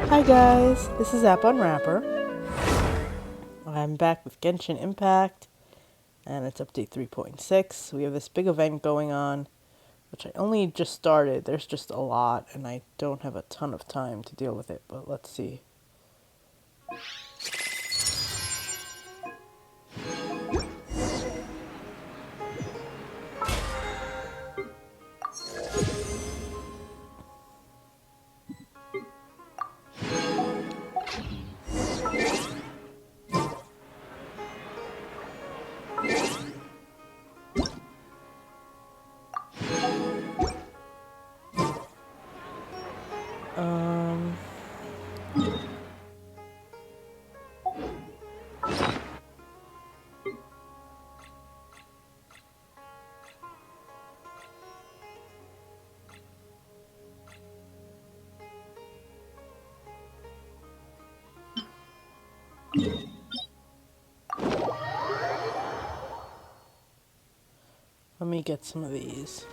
Hi guys, this is App Unwrapper. I'm back with Genshin Impact, and it's update 3.6. We have this big event going on, which I only just started. There's just a lot, and I don't have a ton of time to deal with it, but let's see. Um, Let me get some of these.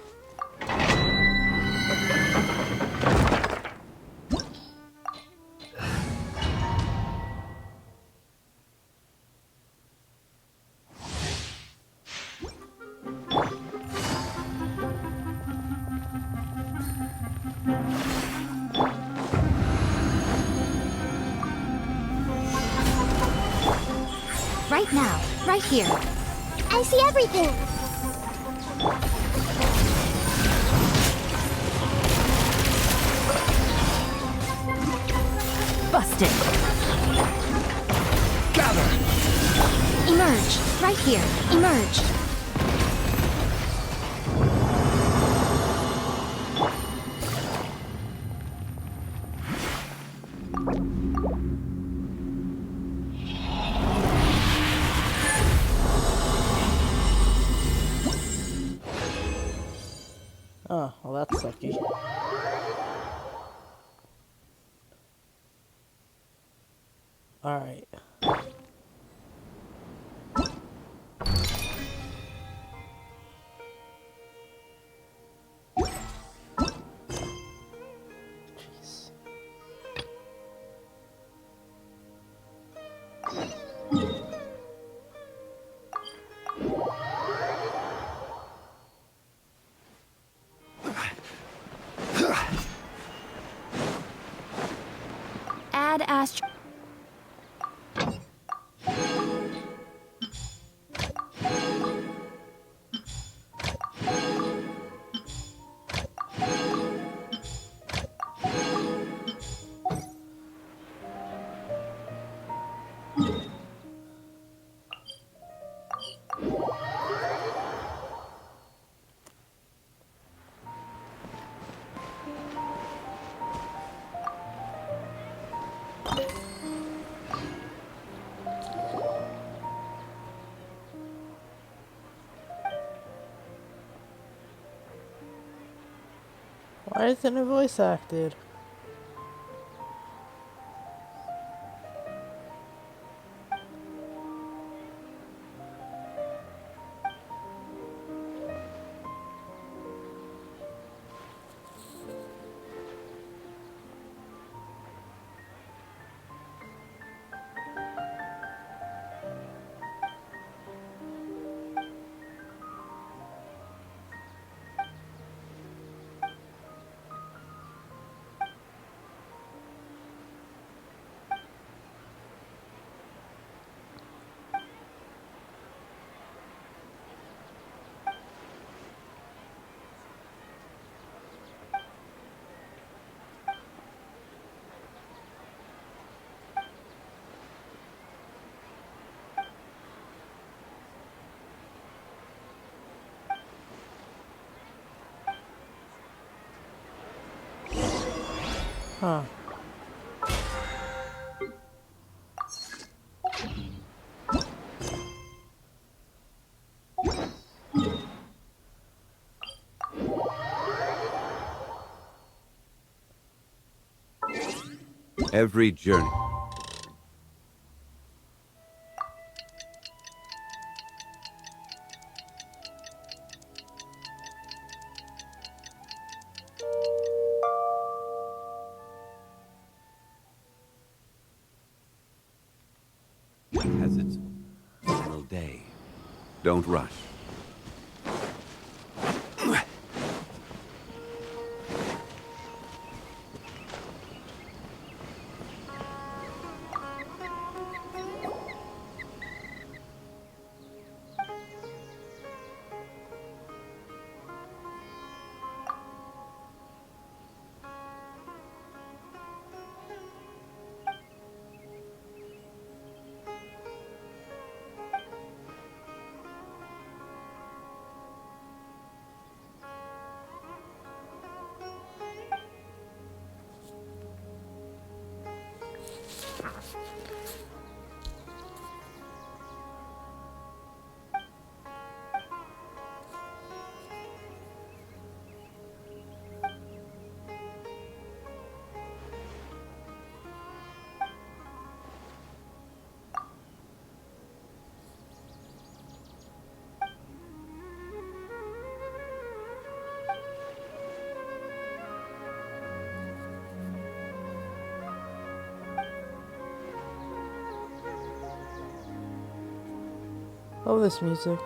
Right now, right here. I see everything! Busted. Gather! Emerge. Right here. Emerge. Oh, well that's sucky. Alright. Jeez. Add Astro. Why isn't it voice acted? Huh. Every journey. Everything has its final day. Don't rush. Love this music.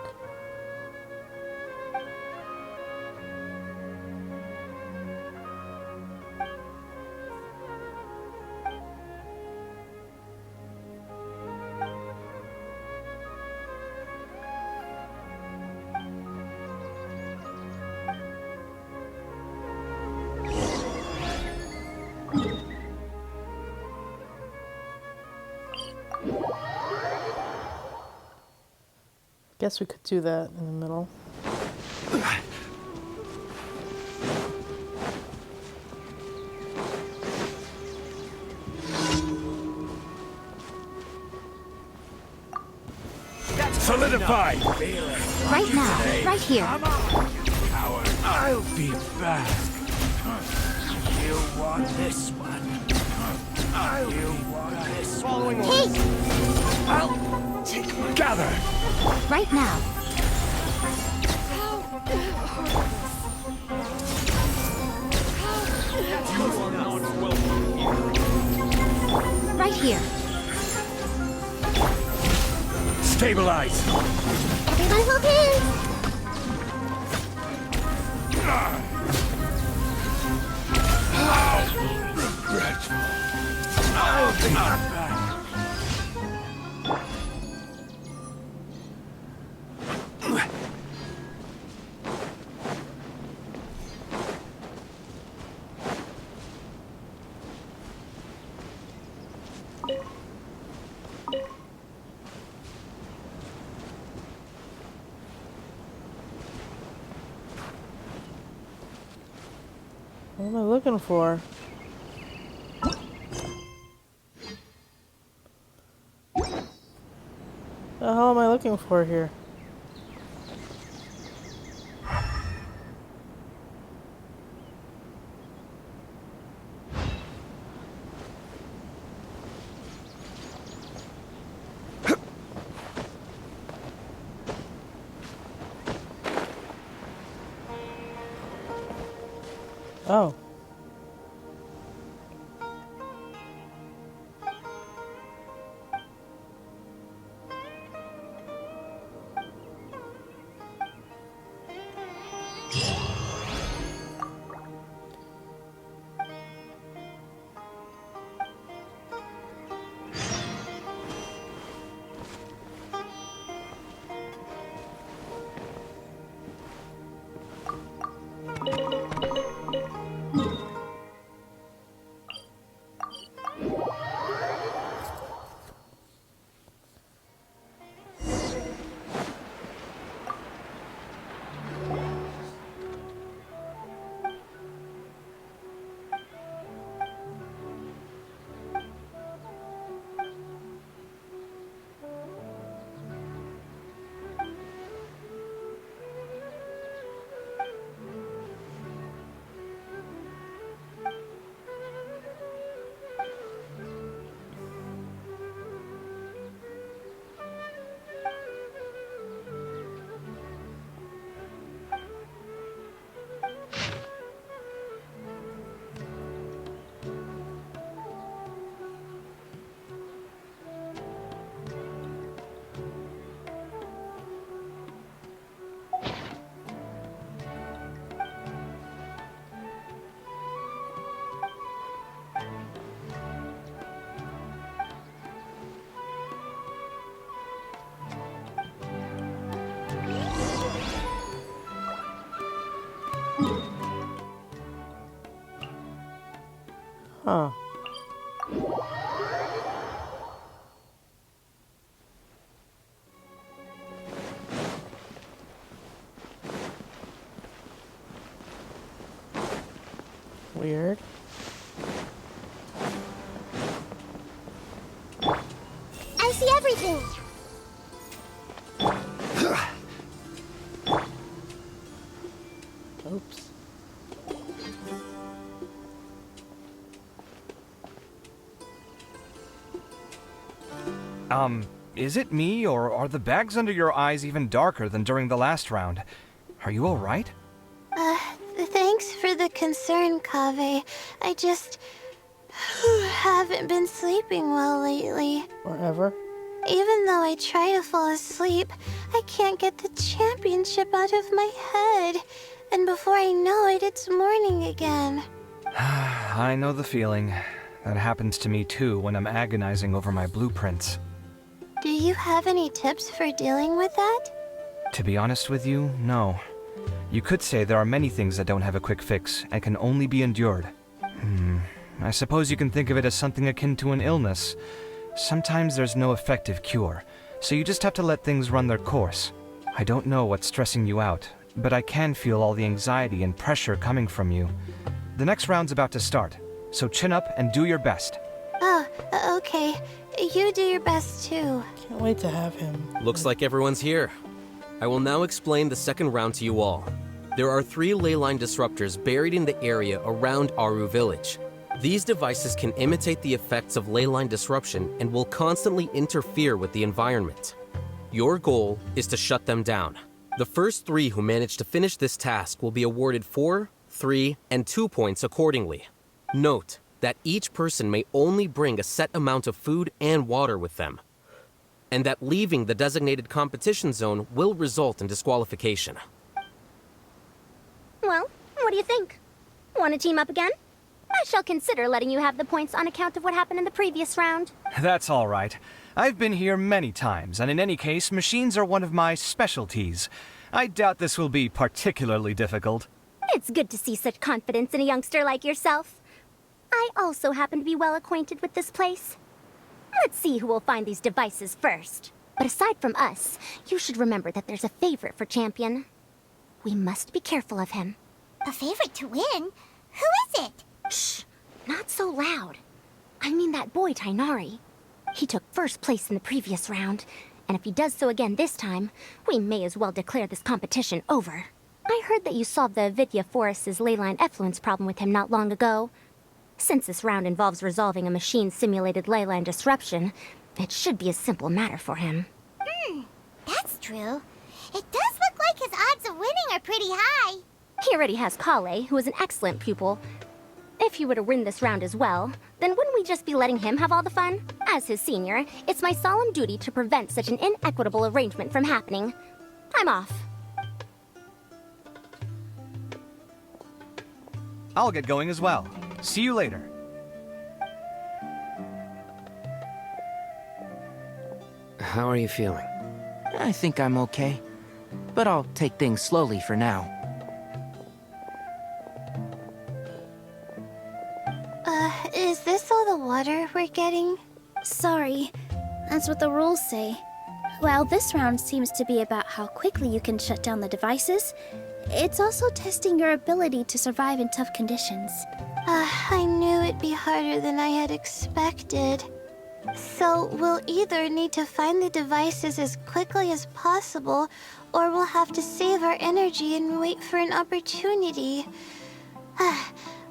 Guess we could do that in the middle. Solidify! Right now, right here. I'll be back. You want this one? You want this one? Hey! I'll take gather! Right now. Right here. Stabilize! Everyone hold hands! I'll be back. What am I looking for? The hell am I looking for here? Oh. Huh. Weird. I see everything. Oops. Is it me, or are the bags under your eyes even darker than during the last round? Are you alright? Thanks for the concern, Kaveh. I just haven't been sleeping well lately. Forever. Even though I try to fall asleep, I can't get the championship out of my head. And before I know it, it's morning again. I know the feeling. That happens to me too when I'm agonizing over my blueprints. Do you have any tips for dealing with that? To be honest with you, no. You could say there are many things that don't have a quick fix and can only be endured. I suppose you can think of it as something akin to an illness. Sometimes there's no effective cure, so you just have to let things run their course. I don't know what's stressing you out, but I can feel all the anxiety and pressure coming from you. The next round's about to start, so chin up and do your best. Oh, okay. You do your best too. Can't wait to have him. Looks like everyone's here. I will now explain the second round to you all. There are 3 ley line disruptors buried in the area around Aru Village. These devices can imitate the effects of ley line disruption and will constantly interfere with the environment. Your goal is to shut them down. The first 3 who manage to finish this task will be awarded 4, 3, and 2 points accordingly. Note that each person may only bring a set amount of food and water with them, and that leaving the designated competition zone will result in disqualification. Well, what do you think? Want to team up again? I shall consider letting you have the points on account of what happened in the previous round. That's all right. I've been here many times, and in any case, machines are one of my specialties. I doubt this will be particularly difficult. It's good to see such confidence in a youngster like yourself. I also happen to be well acquainted with this place. Let's see who will find these devices first. But aside from us, you should remember that there's a favorite for Champion. We must be careful of him. A favorite to win? Who is it? Shh! Not so loud. I mean that boy, Tainari. He took first place in the previous round, and if he does so again this time, we may as well declare this competition over. I heard that you solved the Avidya Forest's leyline effluence problem with him not long ago. Since this round involves resolving a machine-simulated leyline disruption, it should be a simple matter for him. That's true. It does look like his odds of winning are pretty high. He already has Kale, who is an excellent pupil. If he were to win this round as well, then wouldn't we just be letting him have all the fun? As his senior, it's my solemn duty to prevent such an inequitable arrangement from happening. I'm off. I'll get going as well. See you later. How are you feeling? I think I'm okay, but I'll take things slowly for now. Is this all the water we're getting? Sorry, that's what the rules say. While this round seems to be about how quickly you can shut down the devices, it's also testing your ability to survive in tough conditions. I knew it'd be harder than I had expected. So we'll either need to find the devices as quickly as possible, or we'll have to save our energy and wait for an opportunity.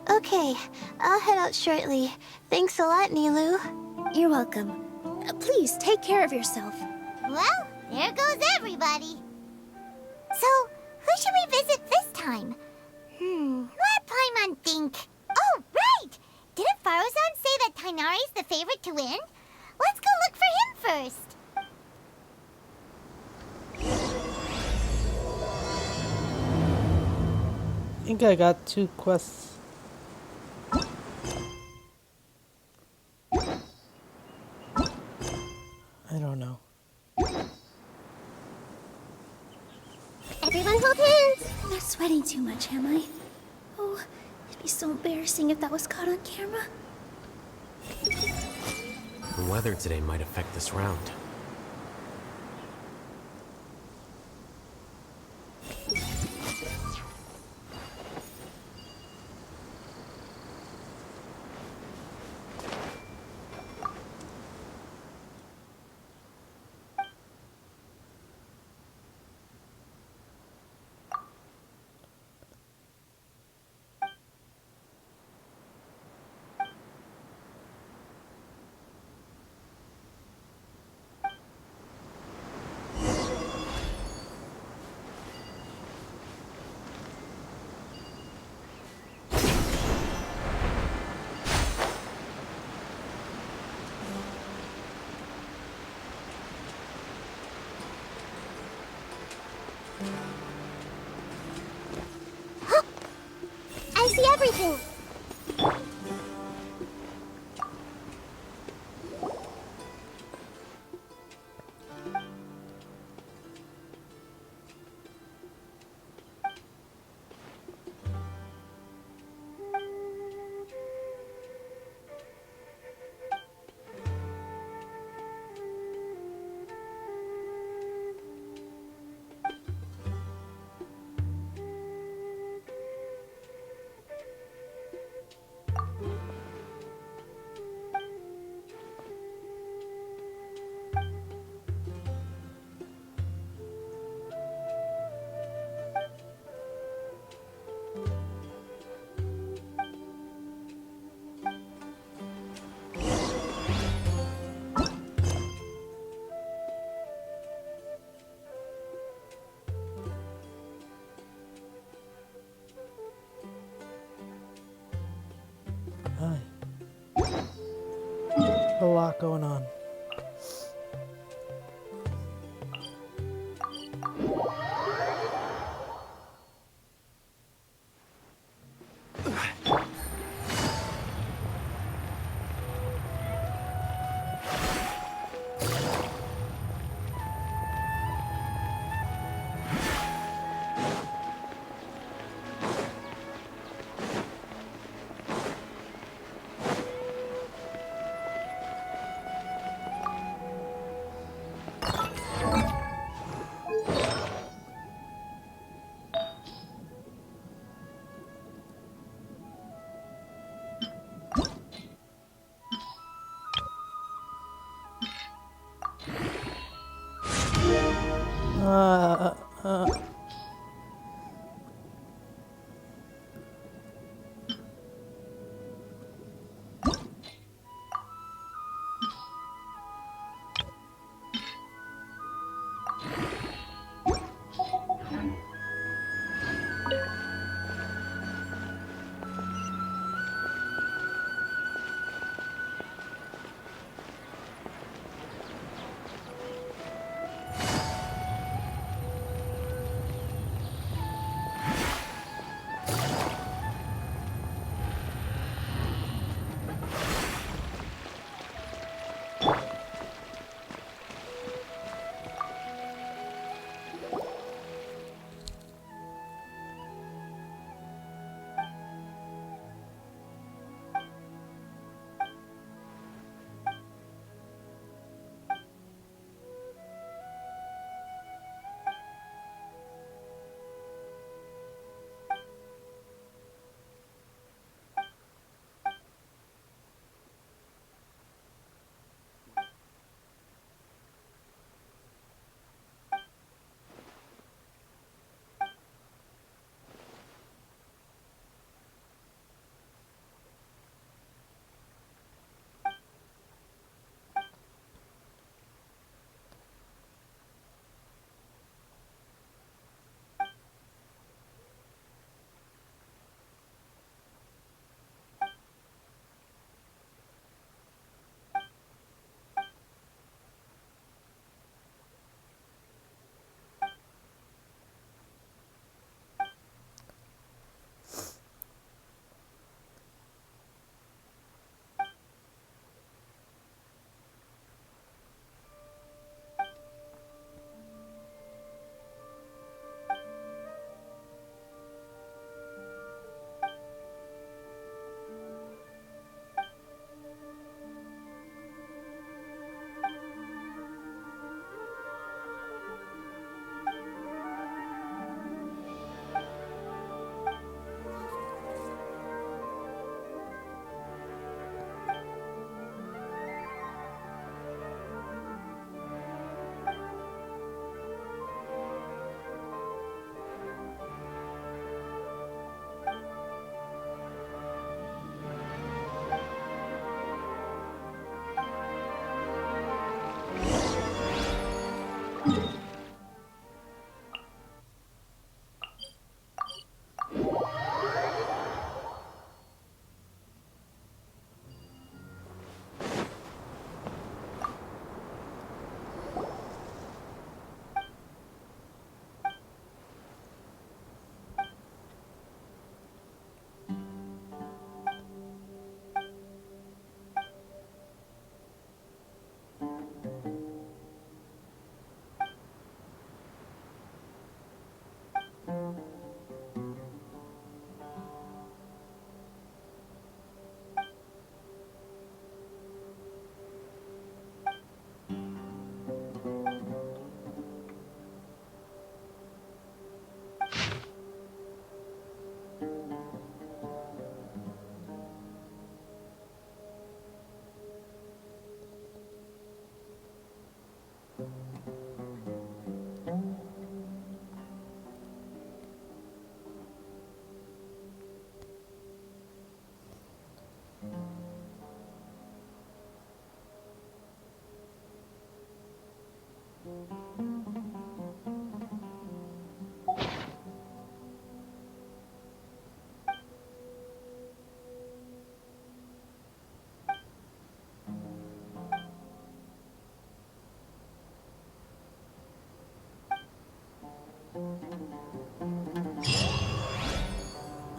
Okay, I'll head out shortly. Thanks a lot, Nilu. You're welcome. Please take care of yourself. Well, there goes everybody. So, who should we visit this time? Let Paimon think. Oh, right! Didn't Farozan say that Tainari's the favorite to win? Let's go look for him first. I think I got 2 quests. I don't know. Everyone hold hands! I'm not sweating too much, am I? Oh, it'd be so embarrassing if that was caught on camera. The weather today might affect this round. I see everything! Hi. A lot going on.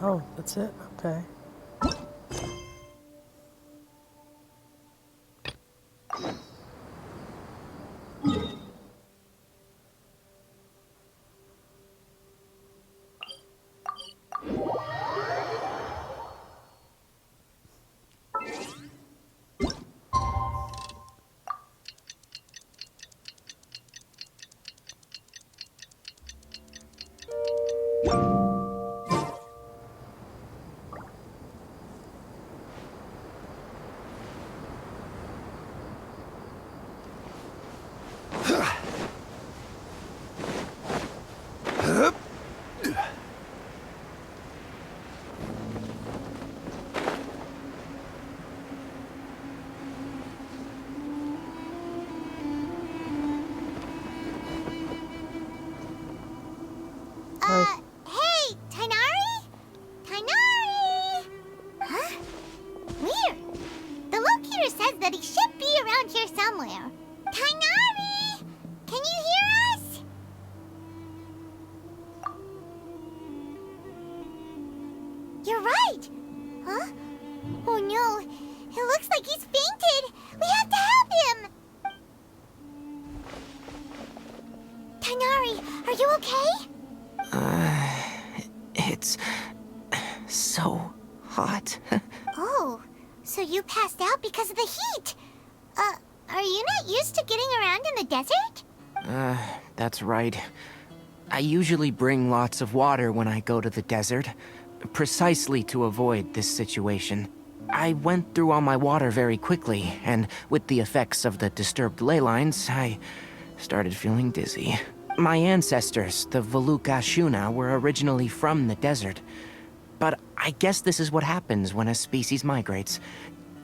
Oh, that's it? Okay. Hey, Tainari? Tainari! Huh? Weird. The locator says that he should be around here somewhere. Tainari! Can you hear us? You're right. Huh? Oh no. It looks like he's fainted. We have to help him. Tainari, are you okay? It's so hot. Oh, so you passed out because of the heat. Are you not used to getting around in the desert? That's right. I usually bring lots of water when I go to the desert, precisely to avoid this situation. I went through all my water very quickly, and with the effects of the disturbed ley lines, I started feeling dizzy. My ancestors, the Valukashuna, were originally from the desert. But I guess this is what happens when a species migrates.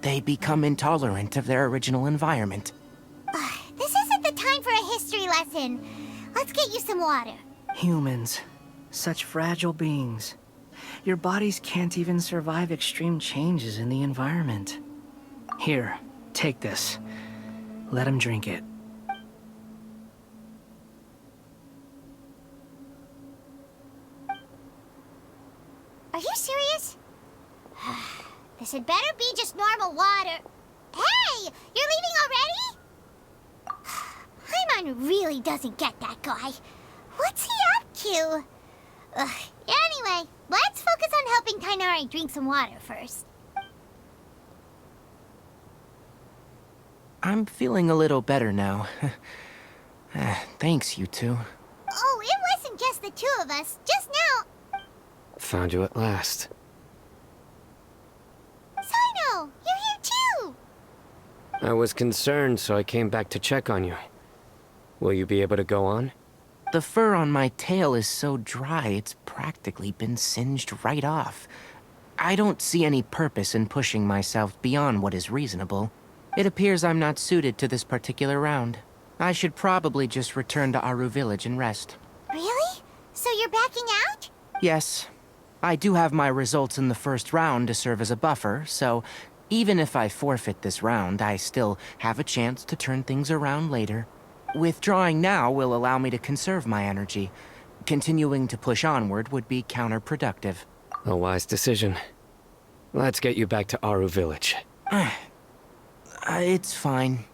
They become intolerant of their original environment. This isn't the time for a history lesson. Let's get you some water. Humans. Such fragile beings. Your bodies can't even survive extreme changes in the environment. Here, take this. Let him drink it. Are you serious? This had better be just normal water. Hey! You're leaving already? Paimon really doesn't get that guy. What's he up to? Anyway, let's focus on helping Tainari drink some water first. I'm feeling a little better now. Thanks, you two. Oh, it wasn't just the two of us. Just now... Found you at last. Sino, you're here too! I was concerned, so I came back to check on you. Will you be able to go on? The fur on my tail is so dry, it's practically been singed right off. I don't see any purpose in pushing myself beyond what is reasonable. It appears I'm not suited to this particular round. I should probably just return to Aru Village and rest. Really? So you're backing out? Yes. I do have my results in the first round to serve as a buffer, so even if I forfeit this round, I still have a chance to turn things around later. Withdrawing now will allow me to conserve my energy. Continuing to push onward would be counterproductive. A wise decision. Let's get you back to Aru Village. It's fine.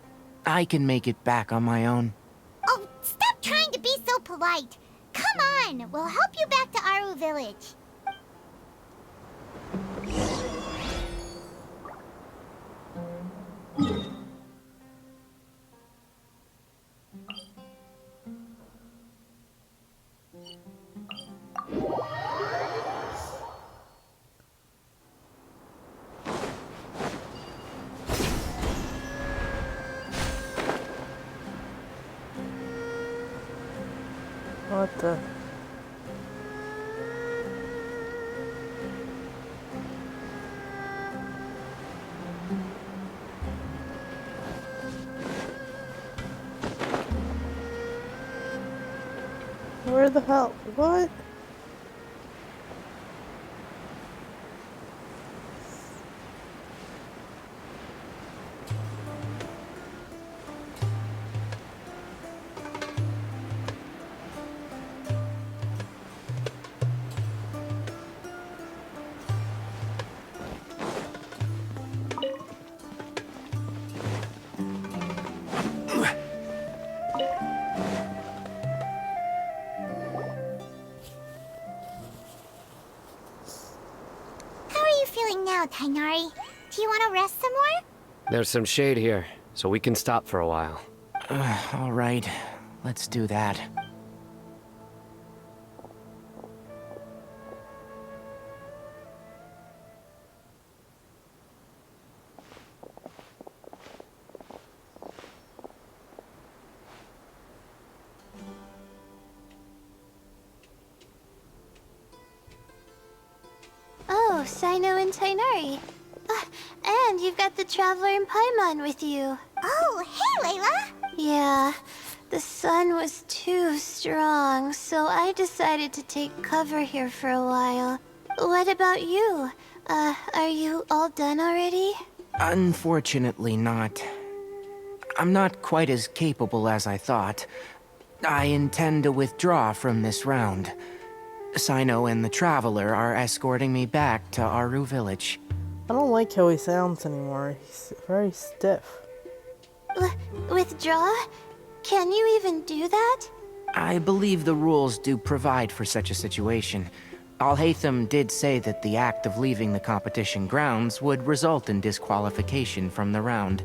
I can make it back on my own. Oh, stop trying to be so polite. Come on, we'll help you back to Aru Village. What the? Where the hell? What? Tainari. Do you want to rest some more? There's some shade here, so we can stop for a while. All right, let's do that. Oh, Sino and Tainari. And you've got the Traveler and Paimon with you. Oh, hey, Layla! Yeah, the sun was too strong, so I decided to take cover here for a while. What about you? Are you all done already? Unfortunately not. I'm not quite as capable as I thought. I intend to withdraw from this round. Sino and the Traveler are escorting me back to Aru Village. I don't like how he sounds anymore. He's very stiff. Withdraw? Can you even do that? I believe the rules do provide for such a situation. Alhaitham did say that the act of leaving the competition grounds would result in disqualification from the round.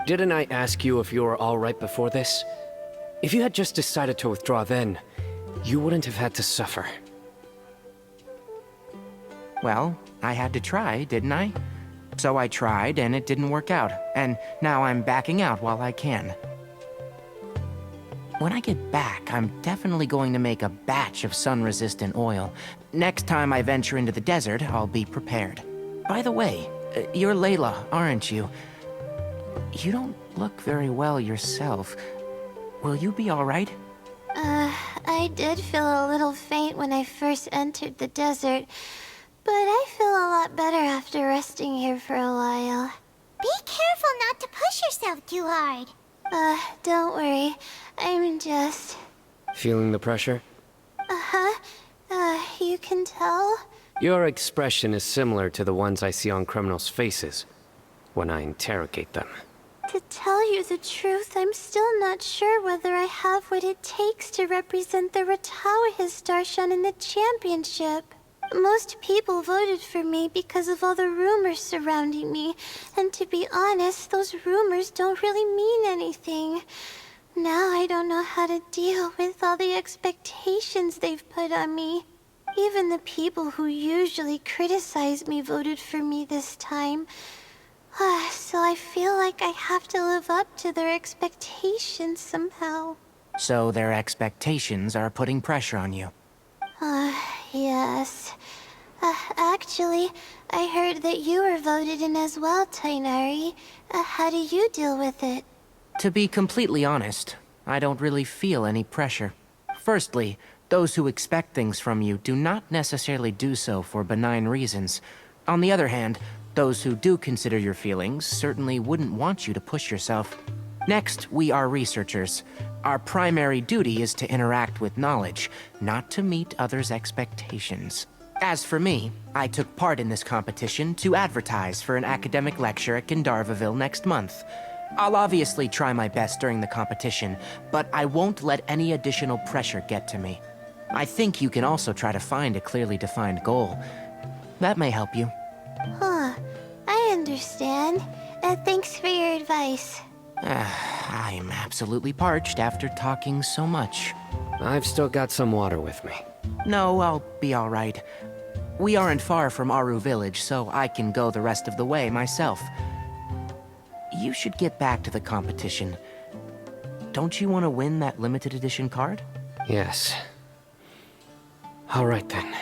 Didn't I ask you if you were all right before this? If you had just decided to withdraw then, you wouldn't have had to suffer. Well, I had to try, didn't I? So I tried, and it didn't work out, and now I'm backing out while I can. When I get back, I'm definitely going to make a batch of sun-resistant oil. Next time I venture into the desert, I'll be prepared. By the way, you're Layla, aren't you? You don't look very well yourself. Will you be all right? I did feel a little faint when I first entered the desert, but I feel a lot better after resting here for a while. Be careful not to push yourself too hard. Don't worry. I'm just... Feeling the pressure? You can tell? Your expression is similar to the ones I see on criminals' faces when I interrogate them. To tell you the truth, I'm still not sure whether I have what it takes to represent the Ratawa Darshan in the championship. Most people voted for me because of all the rumors surrounding me, and to be honest, those rumors don't really mean anything. Now I don't know how to deal with all the expectations they've put on me. Even the people who usually criticize me voted for me this time. So I feel like I have to live up to their expectations somehow. So their expectations are putting pressure on you. Yes. Actually, I heard that you were voted in as well, Tainari. How do you deal with it? To be completely honest, I don't really feel any pressure. Firstly, those who expect things from you do not necessarily do so for benign reasons. On the other hand, those who do consider your feelings certainly wouldn't want you to push yourself. Next, we are researchers. Our primary duty is to interact with knowledge, not to meet others' expectations. As for me, I took part in this competition to advertise for an academic lecture at Gandharvaville next month. I'll obviously try my best during the competition, but I won't let any additional pressure get to me. I think you can also try to find a clearly defined goal. That may help you. I understand. Thanks for your advice. I'm absolutely parched after talking so much. I've still got some water with me. No, I'll be all right. We aren't far from Aru Village, so I can go the rest of the way myself. You should get back to the competition. Don't you want to win that limited edition card? Yes. All right then.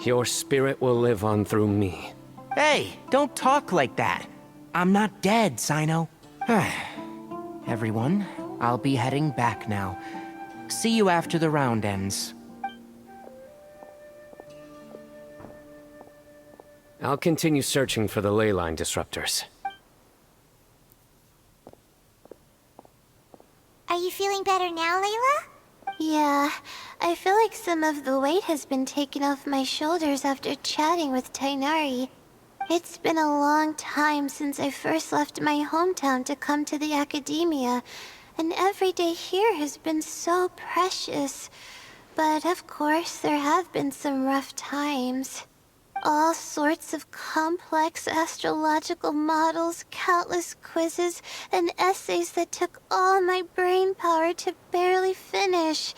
Your spirit will live on through me. Hey, don't talk like that. I'm not dead, Sino. Everyone, I'll be heading back now. See you after the round ends. I'll continue searching for the ley line disruptors. Are you feeling better now, Layla? Yeah, I feel like some of the weight has been taken off my shoulders after chatting with Tainari. It's been a long time since I first left my hometown to come to the academia, and every day here has been so precious. But of course, there have been some rough times. All sorts of complex astrological models, countless quizzes, and essays that took all my brain power to barely finish.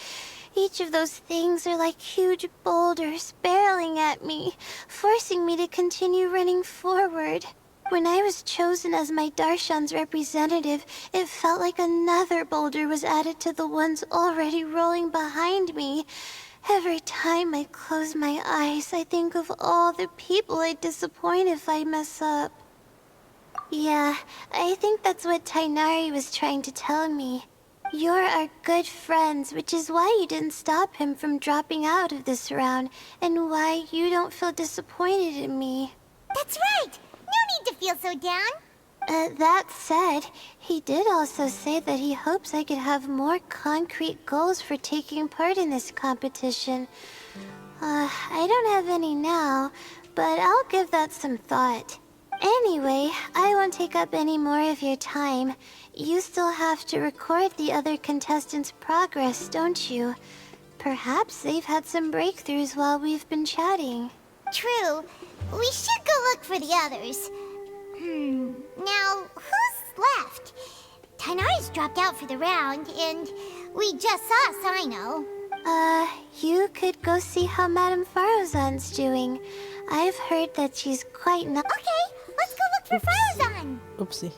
Each of those things are like huge boulders barreling at me, forcing me to continue running forward. When I was chosen as my Darshan's representative, it felt like another boulder was added to the ones already rolling behind me. Every time I close my eyes, I think of all the people I'd disappoint if I mess up. Yeah, I think that's what Tainari was trying to tell me. You're our good friends, which is why you didn't stop him from dropping out of this round, and why you don't feel disappointed in me. That's right! No need to feel so down! That said, he did also say that he hopes I could have more concrete goals for taking part in this competition. I don't have any now, but I'll give that some thought. Anyway, I won't take up any more of your time. You still have to record the other contestants' progress, don't you? Perhaps they've had some breakthroughs while we've been chatting. True. We should go look for the others. Now, who's left? Tainari's dropped out for the round, and we just saw Sino. You could go see how Madame Farozan's doing. I've heard that she's quite not— Okay, let's go look for Farozan! Oopsie.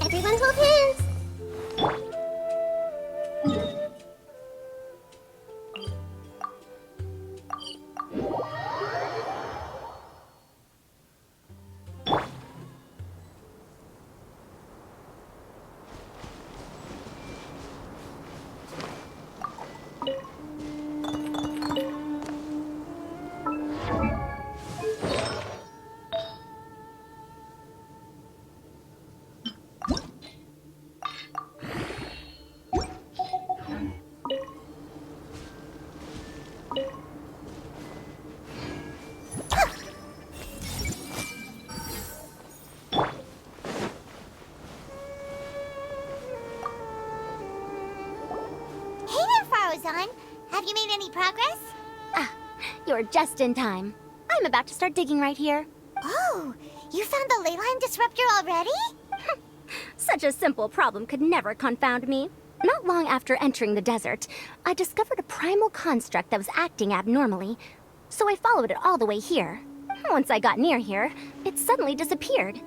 Everyone hold hands! Have you made any progress? You're just in time. I'm about to start digging right here. Oh, you found the leyline disruptor already? Such a simple problem could never confound me. Not long after entering the desert, I discovered a primal construct that was acting abnormally, so I followed it all the way here. Once I got near here, it suddenly disappeared.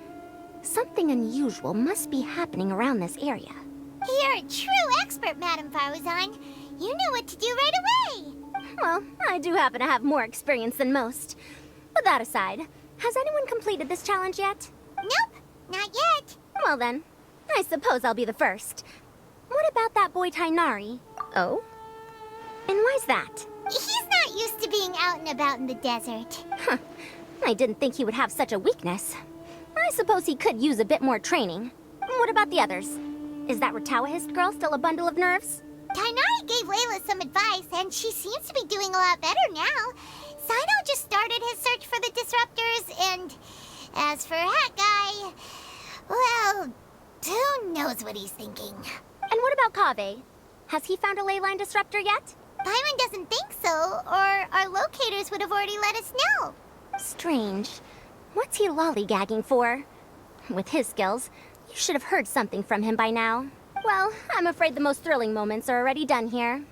Something unusual must be happening around this area. You're a true expert, Madame Faruzan. You know what to do right away. Well, I do happen to have more experience than most. But that aside, has anyone completed this challenge yet? Nope, not yet. Well then, I suppose I'll be the first. What about that boy Tainari? Oh? And why's that? He's not used to being out and about in the desert. Huh. I didn't think he would have such a weakness. I suppose he could use a bit more training. What about the others? Is that Rotawahist girl still a bundle of nerves? Tainari gave Layla some advice, and she seems to be doing a lot better now. Sino just started his search for the disruptors, and as for Hat Guy, well, who knows what he's thinking. And what about Kaveh? Has he found a leyline disruptor yet? Paimon doesn't think so, or our locators would have already let us know. Strange. What's he lollygagging for? With his skills, you should have heard something from him by now. Well, I'm afraid the most thrilling moments are already done here.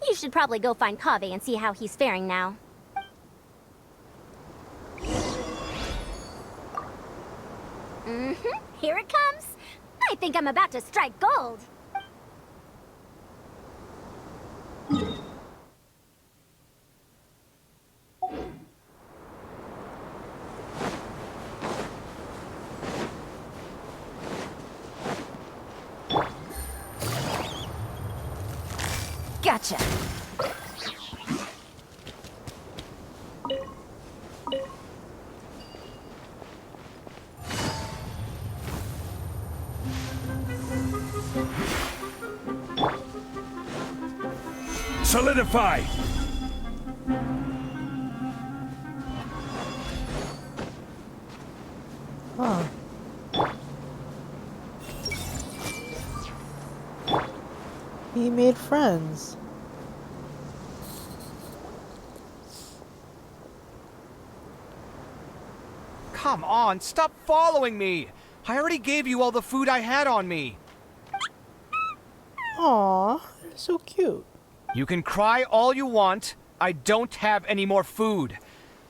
You should probably go find Kaveh and see how he's faring now. Here it comes. I think I'm about to strike gold. Gotcha. Solidify! Huh. He made friends. Come on, stop following me! I already gave you all the food I had on me. Aw, they're so cute. You can cry all you want. I don't have any more food.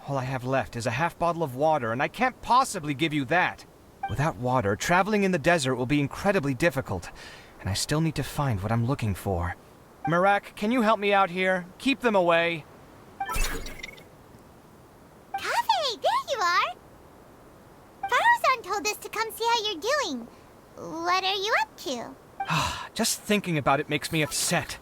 All I have left is a half bottle of water, and I can't possibly give you that. Without water, traveling in the desert will be incredibly difficult, and I still need to find what I'm looking for. Marak, can you help me out here? Keep them away. Kaveh, there you are! Farozan told us to come see how you're doing. What are you up to? Just thinking about it makes me upset.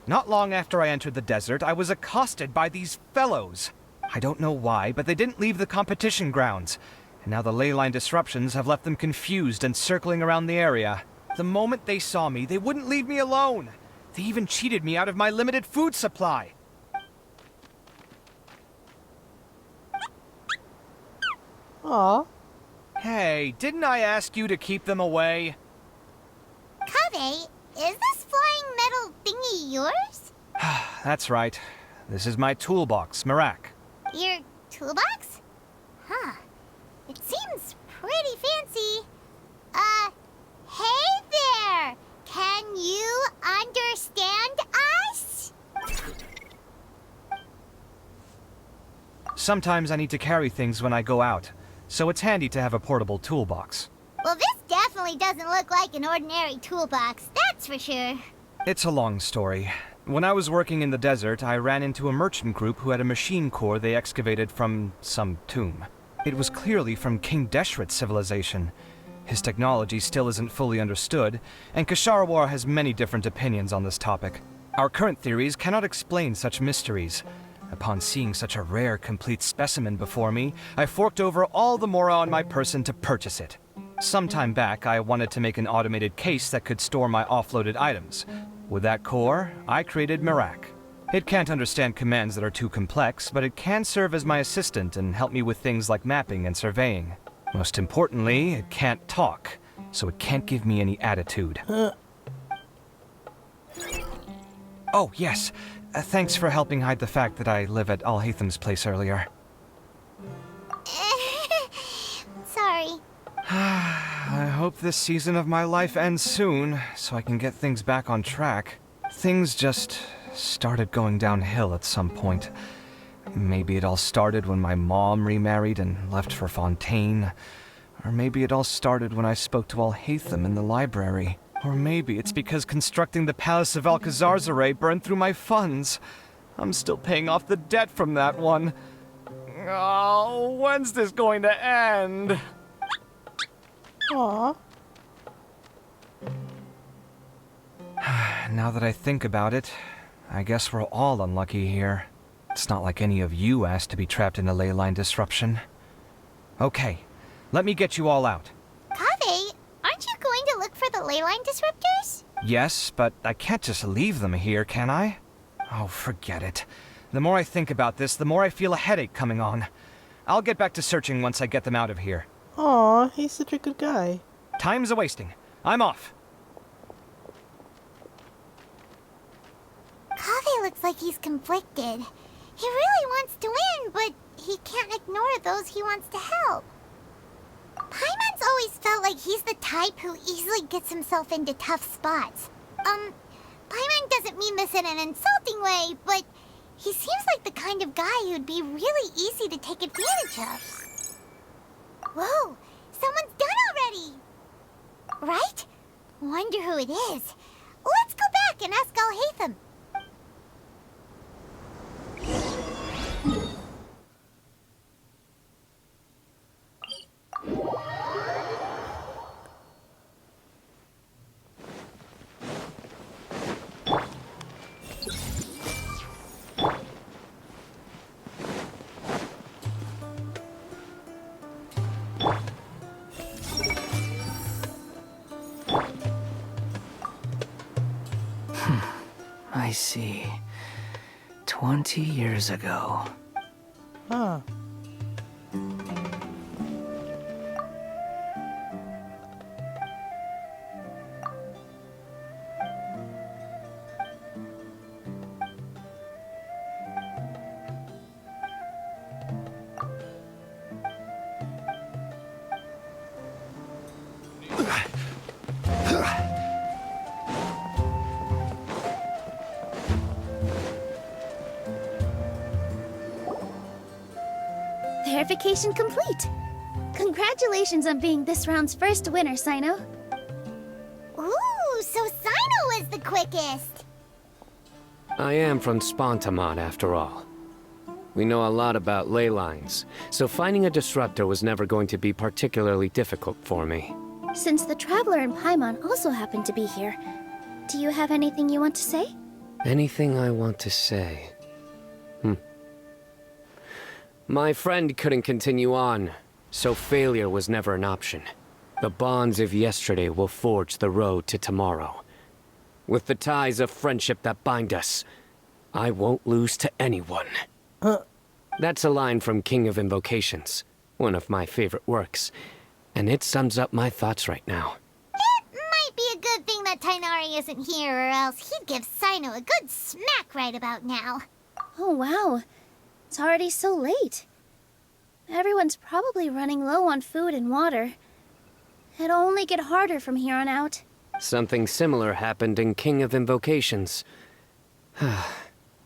Not long after I entered the desert, I was accosted by these fellows. I don't know why, but they didn't leave the competition grounds. And now the ley line disruptions have left them confused and circling around the area. The moment they saw me, they wouldn't leave me alone. They even cheated me out of my limited food supply. Aw. Hey, didn't I ask you to keep them away? Kaveh, is this flying metal thingy yours? That's right. This is my toolbox, Marak. Your toolbox? Huh. It seems pretty fancy. Hey there! Can you understand us? Sometimes I need to carry things when I go out, so it's handy to have a portable toolbox. Well, this definitely doesn't look like an ordinary toolbox, that's for sure. It's a long story. When I was working in the desert, I ran into a merchant group who had a machine core they excavated from some tomb. It was clearly from King Deshret's civilization. His technology still isn't fully understood, and Kasharawar has many different opinions on this topic. Our current theories cannot explain such mysteries. Upon seeing such a rare, complete specimen before me, I forked over all the mora on my person to purchase it. Some time back, I wanted to make an automated case that could store my offloaded items. With that core, I created Marak. It can't understand commands that are too complex, but it can serve as my assistant and help me with things like mapping and surveying. Most importantly, it can't talk, so it can't give me any attitude. Oh, yes. Thanks for helping hide the fact that I live at Alhatham's place earlier. Sorry. I hope this season of my life ends soon, so I can get things back on track. Things just started going downhill at some point. Maybe it all started when my mom remarried and left for Fontaine. Or maybe it all started when I spoke to Alhatham in the library. Or maybe it's because constructing the Palace of Alcazarzaray burned through my funds. I'm still paying off the debt from that one. Oh, when's this going to end? Aw. Now that I think about it, I guess we're all unlucky here. It's not like any of you asked to be trapped in a ley line disruption. Okay, let me get you all out. Kaveh, aren't you going to look for the ley line disruptors? Yes, but I can't just leave them here, can I? Oh, forget it. The more I think about this, the more I feel a headache coming on. I'll get back to searching once I get them out of here. Aw, he's such a good guy. Time's a-wasting. I'm off. Kaveh looks like he's conflicted. He really wants to win, but he can't ignore those he wants to help. Paimon's always felt like he's the type who easily gets himself into tough spots. Paimon doesn't mean this in an insulting way, but he seems like the kind of guy who'd be really easy to take advantage of. Whoa, someone's done already! Right? Wonder who it is. Let's go back and ask Alhatham. I see. 20 years ago. Huh. Verification complete. Congratulations on being this round's first winner, Sino. Ooh, so Sino was the quickest. I am from Spontamod, after all. We know a lot about ley lines, so finding a disruptor was never going to be particularly difficult for me. Since the Traveler and Paimon also happen to be here, do you have anything you want to say? Anything I want to say? My friend couldn't continue on, so failure was never an option. The bonds of yesterday will forge the road to tomorrow. With the ties of friendship that bind us, I won't lose to anyone. That's a line from King of Invocations, one of my favorite works, and it sums up my thoughts right now. It might be a good thing that Tainari isn't here, or else he'd give Sino a good smack right about now. Oh, wow. It's already so late. Everyone's probably running low on food and water. It'll only get harder from here on out. Something similar happened in King of Invocations.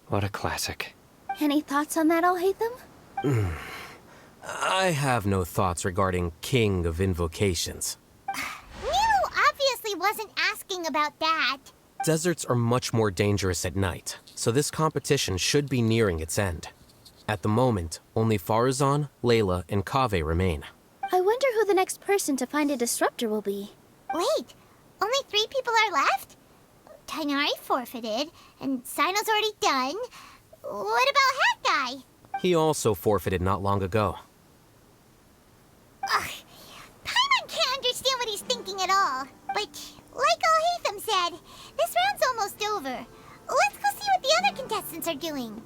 What a classic. Any thoughts on that, Alhaitham? I have no thoughts regarding King of Invocations. Nero obviously wasn't asking about that. Deserts are much more dangerous at night, so this competition should be nearing its end. At the moment, only Farazan, Layla, and Kaveh remain. I wonder who the next person to find a disruptor will be. Wait, only 3 people are left? Tainari forfeited, and Sino's already done. What about Hat Guy? He also forfeited not long ago. Ugh, Paimon can't understand what he's thinking at all. But, like Alhaitham said, this round's almost over. Let's go see what the other contestants are doing.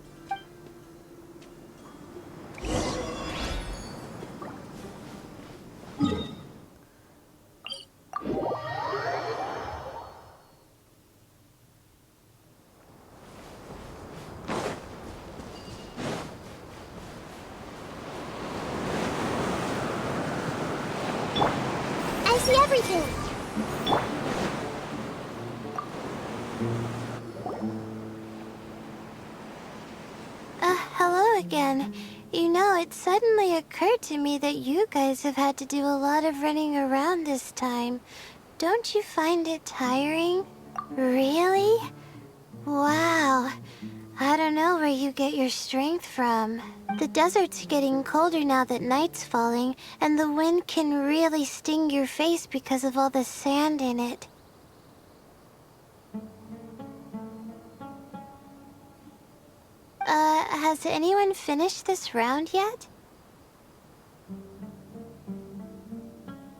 I see everything! Hello again. You know, it suddenly occurred to me that you guys have had to do a lot of running around this time. Don't you find it tiring? Really? Wow. I don't know where you get your strength from. The desert's getting colder now that night's falling, and the wind can really sting your face because of all the sand in it. Has anyone finished this round yet?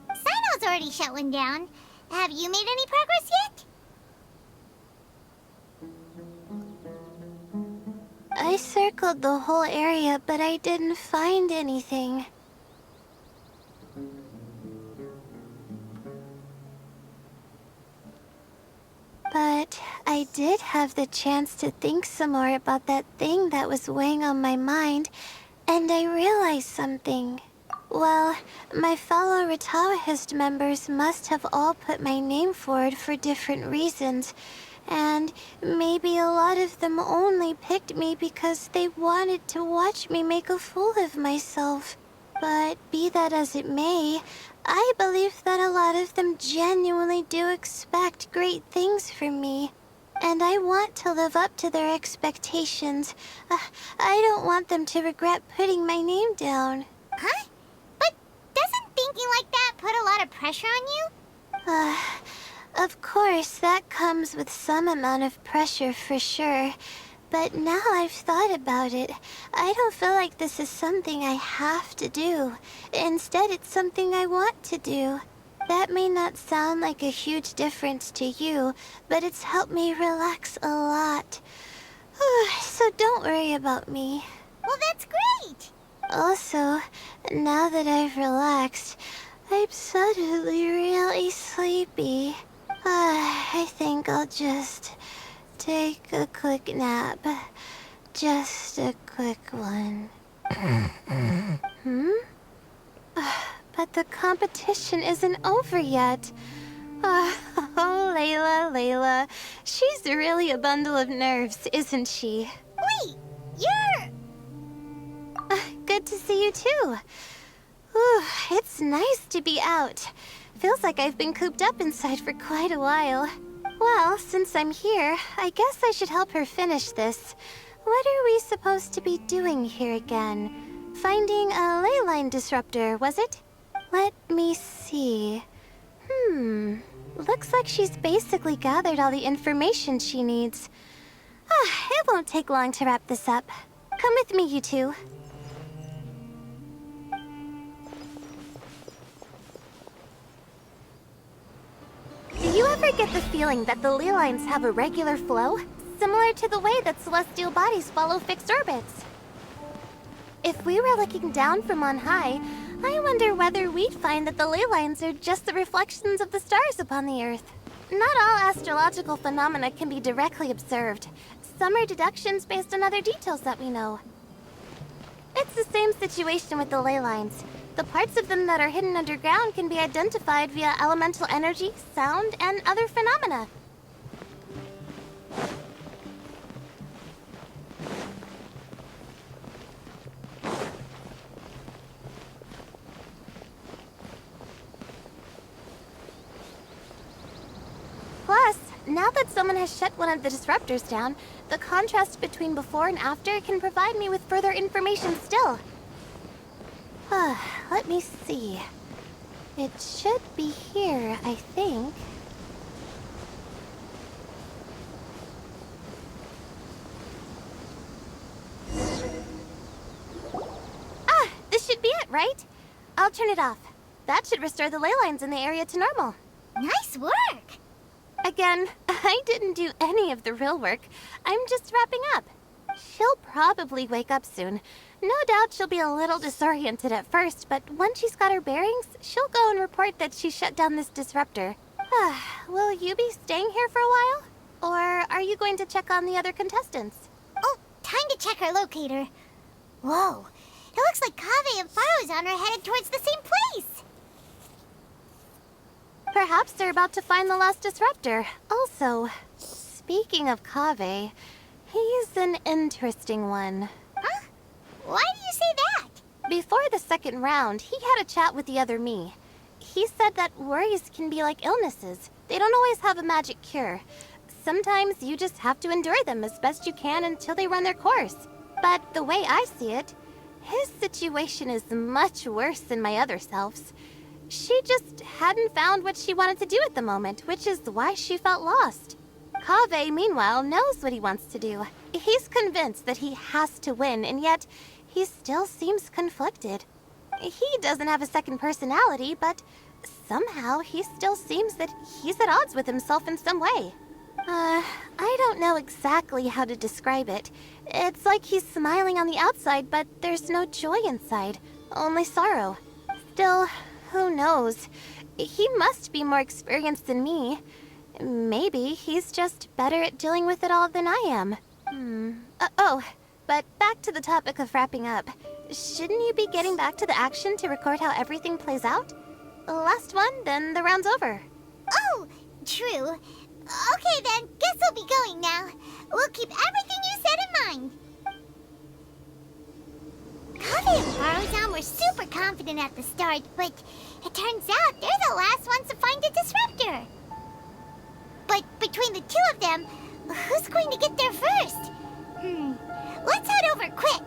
Sino's already shut one down. Have you made any progress yet? I circled the whole area, but I didn't find anything. But I did have the chance to think some more about that thing that was weighing on my mind, and I realized something. Well, my fellow Retawahist members must have all put my name forward for different reasons, and maybe a lot of them only picked me because they wanted to watch me make a fool of myself. But be that as it may, I believe that a lot of them genuinely do expect great things from me. And I want to live up to their expectations. I don't want them to regret putting my name down. Huh? But doesn't thinking like that put a lot of pressure on you? Of course, that comes with some amount of pressure for sure. But now I've thought about it, I don't feel like this is something I have to do. Instead, it's something I want to do. That may not sound like a huge difference to you, but it's helped me relax a lot. So don't worry about me. Well, that's great! Also, now that I've relaxed, I'm suddenly really sleepy. I think I'll just take a quick nap. Just a quick one. But the competition isn't over yet. Oh, Layla. She's really a bundle of nerves, isn't she? Wait, you're... Good to see you too. Whew, it's nice to be out. Feels like I've been cooped up inside for quite a while. Well, since I'm here, I guess I should help her finish this. What are we supposed to be doing here again? Finding a ley line disruptor, was it? Let me see. Looks like she's basically gathered all the information she needs. It won't take long to wrap this up. Come with me, you two. Do you ever get the feeling that the ley lines have a regular flow? Similar to the way that celestial bodies follow fixed orbits. If we were looking down from on high, I wonder whether we'd find that the ley lines are just the reflections of the stars upon the Earth. Not all astrological phenomena can be directly observed. Some are deductions based on other details that we know. It's the same situation with the ley lines. The parts of them that are hidden underground can be identified via elemental energy, sound, and other phenomena. Plus, now that someone has shut one of the disruptors down, the contrast between before and after can provide me with further information still. Let me see. It should be here, I think. This should be it, right? I'll turn it off. That should restore the ley lines in the area to normal. Nice work! Again, I didn't do any of the real work. I'm just wrapping up. She'll probably wake up soon. No doubt she'll be a little disoriented at first, but once she's got her bearings, she'll go and report that she shut down this disruptor. Will you be staying here for a while? Or are you going to check on the other contestants? Oh, time to check our locator. Whoa, it looks like Kaveh and Faruzan are headed towards the same place. Perhaps they're about to find the lost disruptor. Also, speaking of Kaveh, he's an interesting one. Huh? Why do you say that? Before the second round, he had a chat with the other me. He said that worries can be like illnesses. They don't always have a magic cure. Sometimes you just have to endure them as best you can until they run their course. But the way I see it, his situation is much worse than my other self's. She just hadn't found what she wanted to do at the moment, which is why she felt lost. Kaveh, meanwhile, knows what he wants to do. He's convinced that he has to win, and yet he still seems conflicted. He doesn't have a second personality, but somehow he still seems that he's at odds with himself in some way. I don't know exactly how to describe it. It's like he's smiling on the outside, but there's no joy inside, only sorrow. Still, who knows? He must be more experienced than me. Maybe he's just better at dealing with it all than I am. But back to the topic of wrapping up. Shouldn't you be getting back to the action to record how everything plays out? Last one, then the round's over. Oh, true. Okay then, guess we'll be going now. We'll keep everything you said in mind. Kaveh and Faruzan were super confident at the start, but it turns out they're the last ones to find the disruptor. But between the two of them, who's going to get there first? Let's head over quick.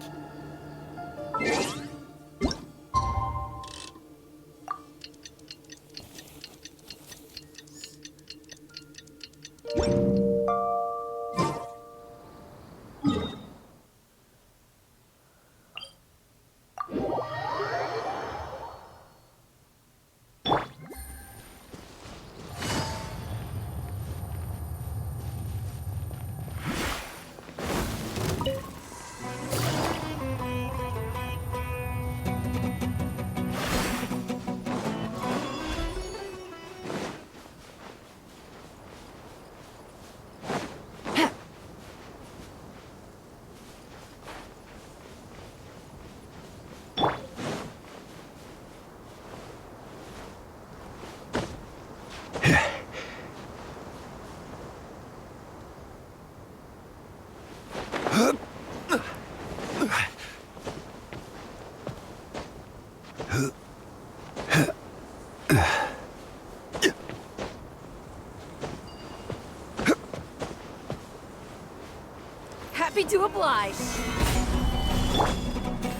Happy to oblige.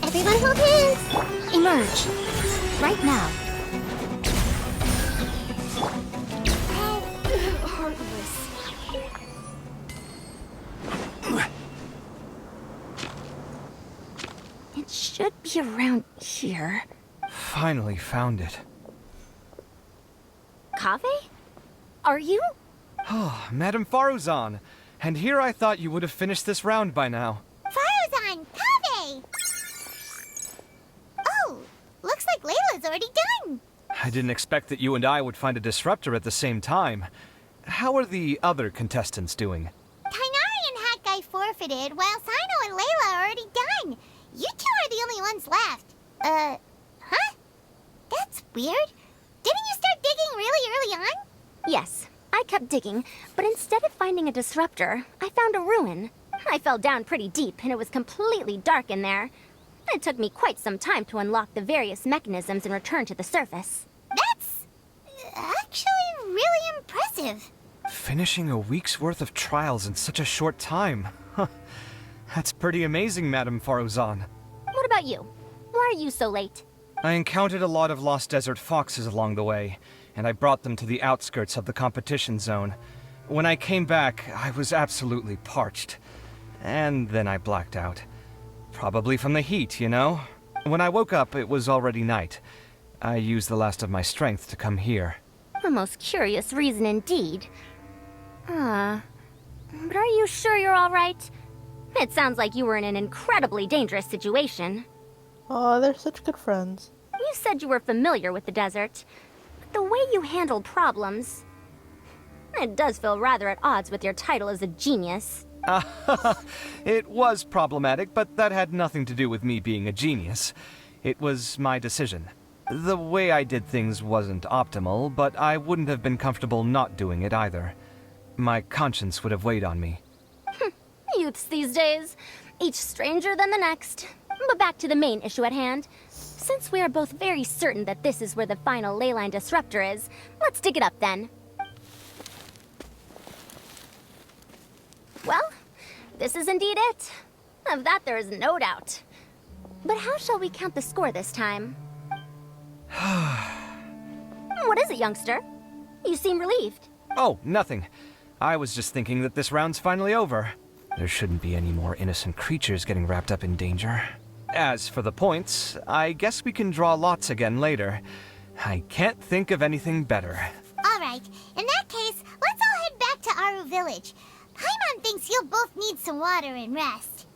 Everyone hold hands. Emerge. Right now. How heartless. It should be around here. Finally found it. Kaveh? Are you? Oh, Madame Faruzan. And here I thought you would have finished this round by now. Faruzan, Kaveh! Oh, looks like Layla's already done. I didn't expect that you and I would find a disruptor at the same time. How are the other contestants doing? Tainari and Hakai forfeited, while Sino and Layla are already done. You two are the only ones left. Huh? That's weird. Didn't you start digging really early on? Yes, I kept digging, but instead of finding a disruptor, I found a ruin. I fell down pretty deep, and it was completely dark in there. It took me quite some time to unlock the various mechanisms and return to the surface. That's actually really impressive. Finishing a week's worth of trials in such a short time. Huh. That's pretty amazing, Madame Faruzan. What about you? Why are you so late? I encountered a lot of lost desert foxes along the way, and I brought them to the outskirts of the competition zone. When I came back, I was absolutely parched. And then I blacked out. Probably from the heat, you know? When I woke up, it was already night. I used the last of my strength to come here. A most curious reason indeed. But are you sure you're all right? It sounds like you were in an incredibly dangerous situation. Aw, they're such good friends. You said you were familiar with the desert, but the way you handled problems... It does feel rather at odds with your title as a genius. It was problematic, but that had nothing to do with me being a genius. It was my decision. The way I did things wasn't optimal, but I wouldn't have been comfortable not doing it either. My conscience would have weighed on me. Youths these days, each stranger than the next. But back to the main issue at hand. Since we are both very certain that this is where the final leyline disruptor is, let's dig it up then. Well, this is indeed it. Of that there is no doubt. But how shall we count the score this time? What is it, youngster? You seem relieved. Oh, nothing. I was just thinking that this round's finally over. There shouldn't be any more innocent creatures getting wrapped up in danger. As for the points, I guess we can draw lots again later. I can't think of anything better. All right, in that case, let's all head back to Aru Village. Paimon thinks you'll both need some water and rest.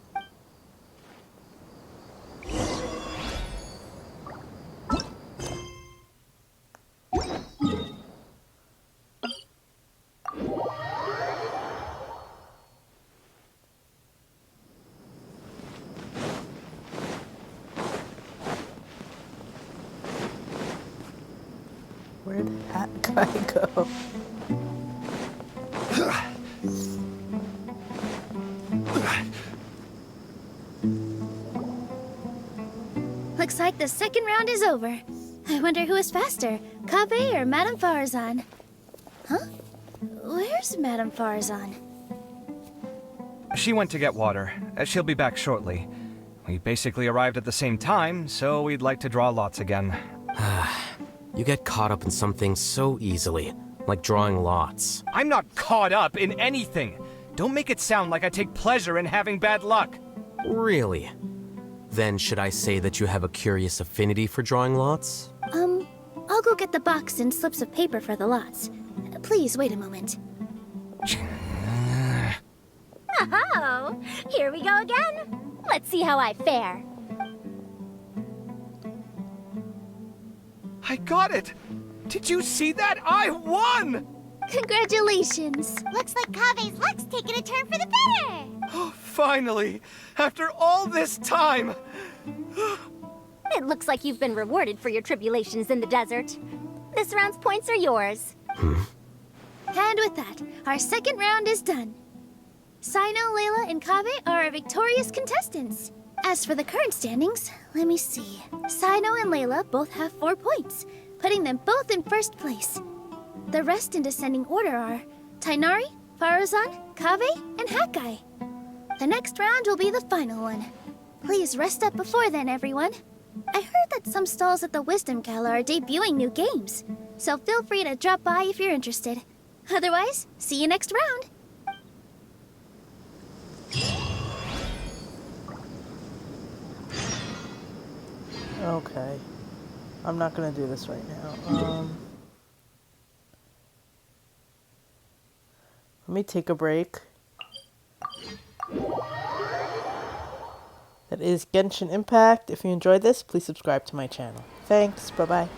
Where did that guy go? Looks like the second round is over. I wonder who is faster, Kaveh or Madame Faruzan? Huh? Where's Madame Faruzan? She went to get water. She'll be back shortly. We basically arrived at the same time, so we'd like to draw lots again. You get caught up in something so easily, like drawing lots. I'm not caught up in anything! Don't make it sound like I take pleasure in having bad luck! Really? Then should I say that you have a curious affinity for drawing lots? I'll go get the box and slips of paper for the lots. Please wait a moment. Oh, here we go again. Let's see how I fare. I got it! Did you see that? I won! Congratulations! Looks like Kaveh's luck's taking a turn for the better! Oh, finally! After all this time! It looks like you've been rewarded for your tribulations in the desert. This round's points are yours. And with that, our second round is done. Sino, Layla, and Kaveh are our victorious contestants. As for the current standings, let me see. Sino and Layla both have 4 points, putting them both in first place. The rest in descending order are Tainari, Faruzan, Kaveh, and Hakai. The next round will be the final one. Please rest up before then, everyone. I heard that some stalls at the Wisdom Gala are debuting new games, so feel free to drop by if you're interested. Otherwise, see you next round. Okay. I'm not gonna do this right now. Let me take a break. That is Genshin Impact. If you enjoyed this, please subscribe to my channel. Thanks. Bye-bye.